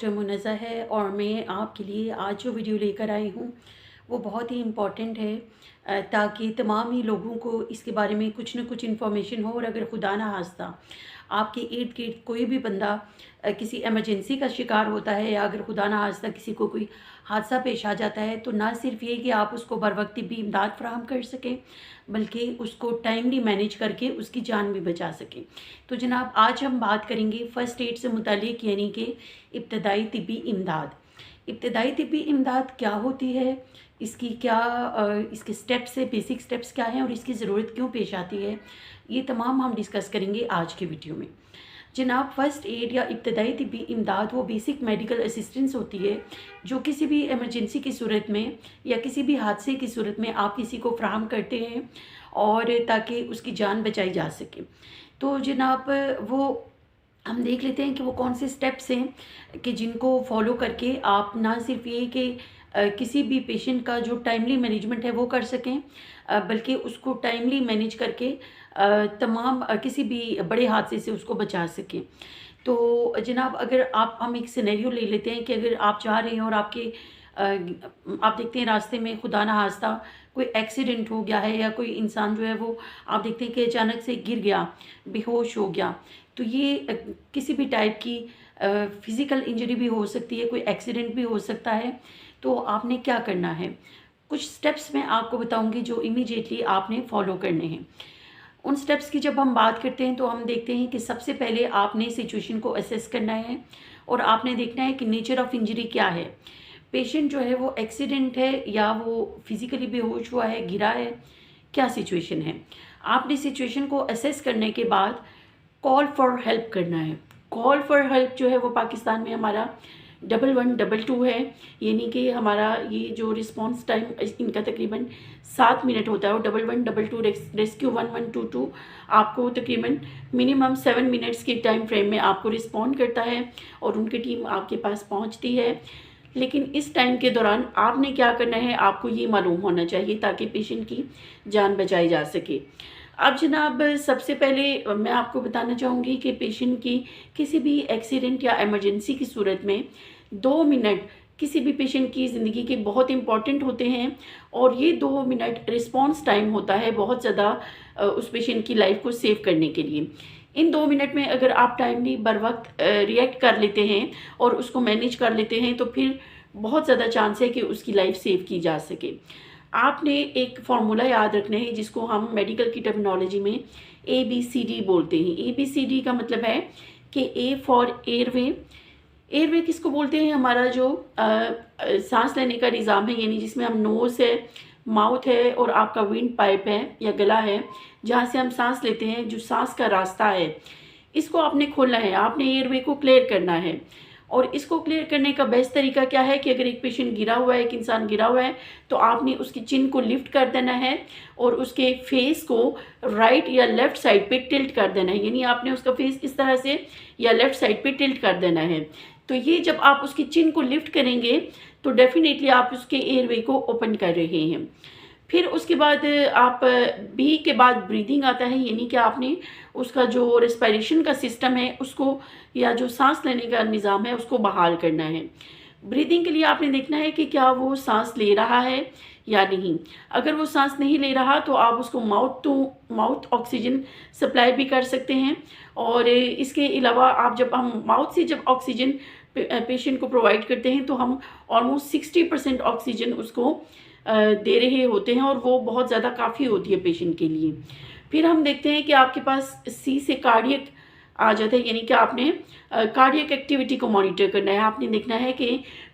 Doctor Munazza है और मैं आपके लिए आज जो वीडियो लेकर आई हूँ वो बहुत ही इम्पॉर्टेंट है, ताकि तमाम ही लोगों को इसके बारे में कुछ ना कुछ इन्फॉर्मेशन हो। और अगर खुदा ना खास्ता आपके इर्द गिर्द कोई भी बंदा किसी इमरजेंसी का शिकार होता है, या अगर खुदा ना खास्ता किसी को कोई हादसा पेश आ जाता है, तो ना सिर्फ ये कि आप उसको बर वक्त भी इमदाद फराहम कर सकें, बल्कि उसको टाइमली मैनेज करके उसकी जान भी बचा सकें। तो जनाब, आज हम बात करेंगे फ़र्स्ट एड से मुतालिक, यानी कि इब्तदाई तिब्बी इमदाद। इब्तदाई तिब्बी इमदाद क्या होती है, इसकी क्या इसके स्टेप्स है, बेसिक स्टेप्स क्या हैं और इसकी ज़रूरत क्यों पेश आती है, ये तमाम हम डिस्कस करेंगे आज के वीडियो में। जनाब, फ़र्स्ट एड या इब्तदाई तिब्बी इमदाद वो बेसिक मेडिकल असिस्टेंस होती है जो किसी भी इमरजेंसी की सूरत में या किसी भी हादसे की सूरत में आप किसी को फ़राहम करते हैं, और ताकि उसकी जान बचाई जा सके। तो जनाब, वो हम देख लेते हैं कि वो कौन से स्टेप्स हैं कि जिनको फॉलो करके आप ना सिर्फ ये कि किसी भी पेशेंट का जो टाइमली मैनेजमेंट है वो कर सकें, बल्कि उसको टाइमली मैनेज करके तमाम किसी भी बड़े हादसे से उसको बचा सकें। तो जनाब, अगर हम एक सिनेरियो ले लेते हैं कि अगर आप जा रहे हैं और आप देखते हैं रास्ते में खुदा ना खास्ता कोई एक्सीडेंट हो गया है, या कोई इंसान जो है वो आप देखते हैं कि अचानक से गिर गया, बेहोश हो गया। तो ये किसी भी टाइप की फिज़िकल इंजरी भी हो सकती है, कोई एक्सीडेंट भी हो सकता है। तो आपने क्या करना है, कुछ स्टेप्स मैं आपको बताऊंगी जो इमीडिएटली आपने फॉलो करने हैं। उन स्टेप्स की जब हम बात करते हैं तो हम देखते हैं कि सबसे पहले आपने सिचुएशन को असेस करना है और आपने देखना है कि नेचर ऑफ़ इंजरी क्या है। पेशेंट जो है वो एक्सीडेंट है या वो फिज़िकली बेहोश हुआ है, गिरा है, क्या सिचुएशन है। आपने सिचुएशन को असेस करने के बाद कॉल फॉर हेल्प करना है। कॉल फॉर हेल्प जो है वो पाकिस्तान में हमारा 1122 है, यानी कि हमारा ये जो रिस्पांस टाइम इनका तकरीबन 7 मिनट होता है। और 1122 रेस्क्यू 1122 आपको तकरीबन मिनिमम 7 मिनट्स के टाइम फ्रेम में आपको रिस्पॉन्ड करता है और उनकी टीम आपके पास पहुंचती है। लेकिन इस टाइम के दौरान आपने क्या करना है, आपको ये मालूम होना चाहिए ताकि पेशेंट की जान बचाई जा सके। अब जनाब, सबसे पहले मैं आपको बताना चाहूँगी कि पेशेंट की किसी भी एक्सीडेंट या इमरजेंसी की सूरत में 2 मिनट किसी भी पेशेंट की ज़िंदगी के बहुत इंपॉर्टेंट होते हैं, और ये 2 मिनट रिस्पॉन्स टाइम होता है बहुत ज़्यादा उस पेशेंट की लाइफ को सेव करने के लिए। इन 2 मिनट में अगर आप टाइमली बर वक्त रिएक्ट कर लेते हैं और उसको मैनेज कर लेते हैं, तो फिर बहुत ज़्यादा चांस है कि उसकी लाइफ सेव की जा सके। आपने एक फार्मूला याद रखना है जिसको हम मेडिकल की टर्मिनोलॉजी में ABCD बोलते हैं। ABCD का मतलब है कि A फॉर एयरवे। एयरवे किसको बोलते हैं, हमारा जो सांस लेने का निज़ाम है, यानी जिसमें हम नोज़ है, माउथ है और आपका विंड पाइप है या गला है, जहाँ से हम सांस लेते हैं, जो सांस का रास्ता है, इसको आपने खोलना है, आपने एयरवे को क्लियर करना है। और इसको क्लियर करने का बेस्ट तरीका क्या है कि अगर एक पेशेंट गिरा हुआ है, एक इंसान गिरा हुआ है, तो आपने उसकी चिन को लिफ्ट कर देना है और उसके फेस को राइट या लेफ़्ट साइड पे टिल्ट कर देना है, यानी आपने उसका फेस इस तरह से या लेफ़्ट साइड पे टिल्ट कर देना है। तो ये जब आप उसकी चिन को लिफ्ट करेंगे तो डेफिनेटली आप उसके एयरवे को ओपन कर रहे हैं। फिर उसके बाद आप बी के बाद ब्रीदिंग आता है, यानी कि आपने उसका जो रेस्पिरेशन का सिस्टम है उसको, या जो सांस लेने का निज़ाम है उसको बहाल करना है। ब्रीदिंग के लिए आपने देखना है कि क्या वो सांस ले रहा है या नहीं। अगर वो सांस नहीं ले रहा तो आप उसको mouth to mouth oxygen supply भी कर सकते हैं। और इसके अलावा आप हम माउथ से जब ऑक्सीजन पेशेंट को प्रोवाइड करते हैं तो हम ऑलमोस्ट 60% ऑक्सीजन उसको दे रहे होते हैं, और वो बहुत ज़्यादा काफ़ी होती है पेशेंट के लिए। फिर हम देखते हैं कि आपके पास C से कार्डियक आ जाता है, यानी कि आपने कार्डियक एक्टिविटी को मॉनिटर करना है। आपने देखना है कि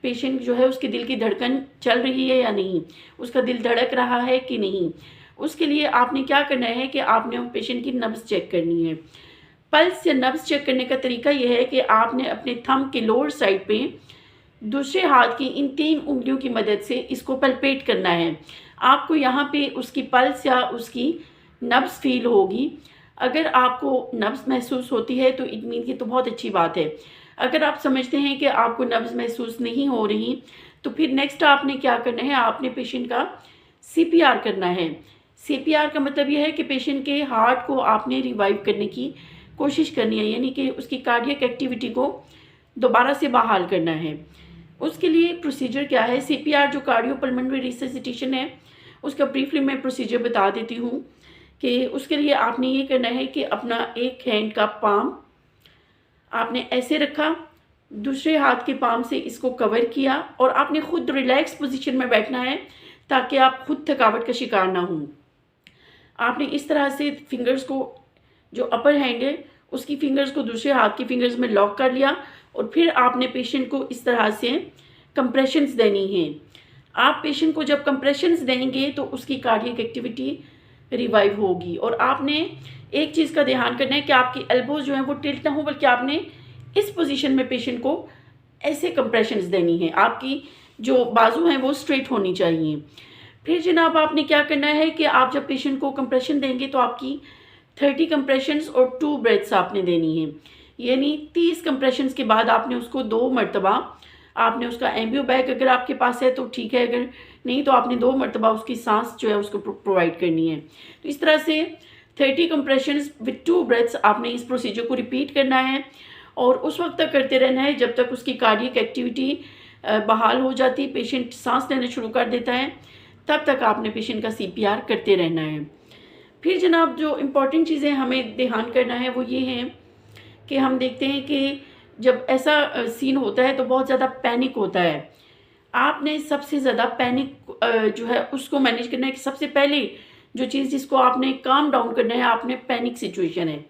पेशेंट जो है उसके दिल की धड़कन चल रही है या नहीं, उसका दिल धड़क रहा है कि नहीं। उसके लिए आपने क्या करना है कि आपने पेशेंट की नब्ज़ चेक करनी है। पल्स या नब्ज़ चेक करने का तरीका यह है कि आपने अपने थंब के लोअर साइड पे दूसरे हाथ की इन 3 उंगलियों की मदद से इसको पल्पेट करना है। आपको यहाँ पे उसकी पल्स या उसकी नब्ज़ फील होगी। अगर आपको नब्ज़ महसूस होती है तो इट मीन कि तो बहुत अच्छी बात है। अगर आप समझते हैं कि आपको नब्ज़ महसूस नहीं हो रही, तो फिर नेक्स्ट आपने क्या करना है, आपने पेशेंट का CPR करना है। CPR का मतलब यह है कि पेशेंट के हार्ट को आपने रिवाइव करने की कोशिश करनी है, यानी कि उसकी कार्डियक एक्टिविटी को दोबारा से बहाल करना है। उसके लिए प्रोसीजर क्या है, CPR जो कार्डियोपल्मोनरी रिससिटेशन है, उसका ब्रीफली मैं प्रोसीजर बता देती हूँ कि उसके लिए आपने ये करना है कि अपना एक हैंड का पाम आपने ऐसे रखा, दूसरे हाथ के पाम से इसको कवर किया और आपने खुद रिलैक्स पोजीशन में बैठना है ताकि आप खुद थकावट का शिकार ना हों। आपने इस तरह से फिंगर्स को, जो अपर हैंड है उसकी फिंगर्स को दूसरे हाथ की फिंगर्स में लॉक कर लिया और फिर आपने पेशेंट को इस तरह से कंप्रेशंस देनी है। आप पेशेंट को जब कंप्रेशंस देंगे तो उसकी कार्डियक एक्टिविटी रिवाइव होगी। और आपने एक चीज़ का ध्यान करना है कि आपकी एल्बोज जो हैं वो टिल्ट ना हो, बल्कि आपने इस पोजीशन में पेशेंट को ऐसे कंप्रेशंस देनी है। आपकी जो बाजू हैं वो स्ट्रेट होनी चाहिए। फिर जनाब आपने क्या करना है कि आप जब पेशेंट को कंप्रेशन देंगे तो आपकी 30 कंप्रेशंस और 2 ब्रेथ्स आपने देनी है, यानी 30 कंप्रेशंस के बाद आपने उसको 2 मरतबा आपने उसका एम्बियो बैग अगर आपके पास है तो ठीक है, अगर नहीं तो आपने 2 मरतबा उसकी सांस जो है उसको प्रोवाइड करनी है। तो इस तरह से 30 कंप्रेशंस विद 2 ब्रेथ्स आपने इस प्रोसीजर को रिपीट करना है और उस वक्त तक करते रहना है जब तक उसकी कार्डियक एक्टिविटी बहाल हो जाती, पेशेंट सांस लेना शुरू कर देता है, तब तक आपने पेशेंट का CPR करते रहना है। फिर जनाब जो इम्पॉर्टेंट चीज़ें हमें ध्यान करना है वो ये हैं कि हम देखते हैं कि जब ऐसा सीन होता है तो बहुत ज़्यादा पैनिक होता है। आपने सबसे ज़्यादा पैनिक जो है उसको मैनेज करना है कि सबसे पहले जो चीज़ जिसको आपने काम डाउन करना है, आपने पैनिक सिचुएशन है,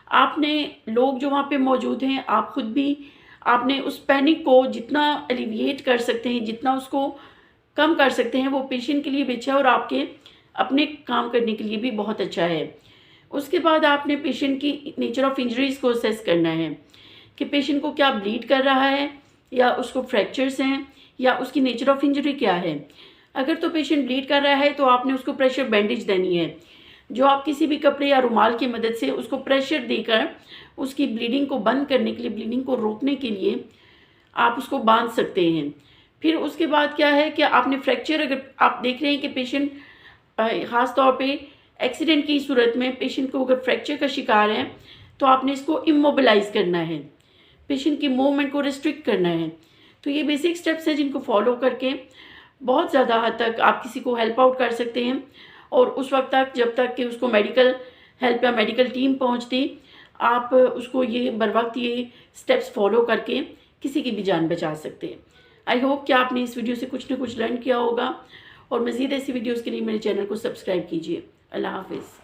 आपने लोग जो वहाँ पे मौजूद हैं, आप खुद भी आपने उस पैनिक को जितना एलिविएट कर सकते हैं, जितना उसको कम कर सकते हैं, वो पेशेंट के लिए भी अच्छा है और आपके अपने काम करने के लिए भी बहुत अच्छा है। उसके बाद आपने पेशेंट की नेचर ऑफ इंजरीज़ को असेस करना है कि पेशेंट को क्या ब्लीड कर रहा है या उसको फ्रैक्चर्स हैं या उसकी नेचर ऑफ इंजरी क्या है। अगर तो पेशेंट ब्लीड कर रहा है तो आपने उसको प्रेशर बैंडेज देनी है, जो आप किसी भी कपड़े या रुमाल की मदद से उसको प्रेशर देकर उसकी ब्लीडिंग को बंद करने के लिए, ब्लीडिंग को रोकने के लिए आप उसको बांध सकते हैं। फिर उसके बाद क्या है कि आपने फ्रैक्चर, अगर आप देख रहे हैं कि पेशेंट ख़ास तौर पे एक्सीडेंट की सूरत में पेशेंट को अगर फ्रैक्चर का शिकार है तो आपने इसको इमोबिलाइज़ करना है, पेशेंट की मूवमेंट को रिस्ट्रिक्ट करना है। तो ये बेसिक स्टेप्स हैं जिनको फॉलो करके बहुत ज़्यादा हद तक आप किसी को हेल्प आउट कर सकते हैं और उस वक्त तक जब तक कि उसको मेडिकल हेल्प या मेडिकल टीम पहुंचती, आप उसको ये बर वक्त ये स्टेप्स फॉलो करके किसी की भी जान बचा सकते हैं। आई होप कि आपने इस वीडियो से कुछ ना कुछ लर्न किया होगा और मज़ीद ऐसी वीडियोज़ के लिए मेरे चैनल को सब्सक्राइब कीजिए। अल्लाह हाफिज़।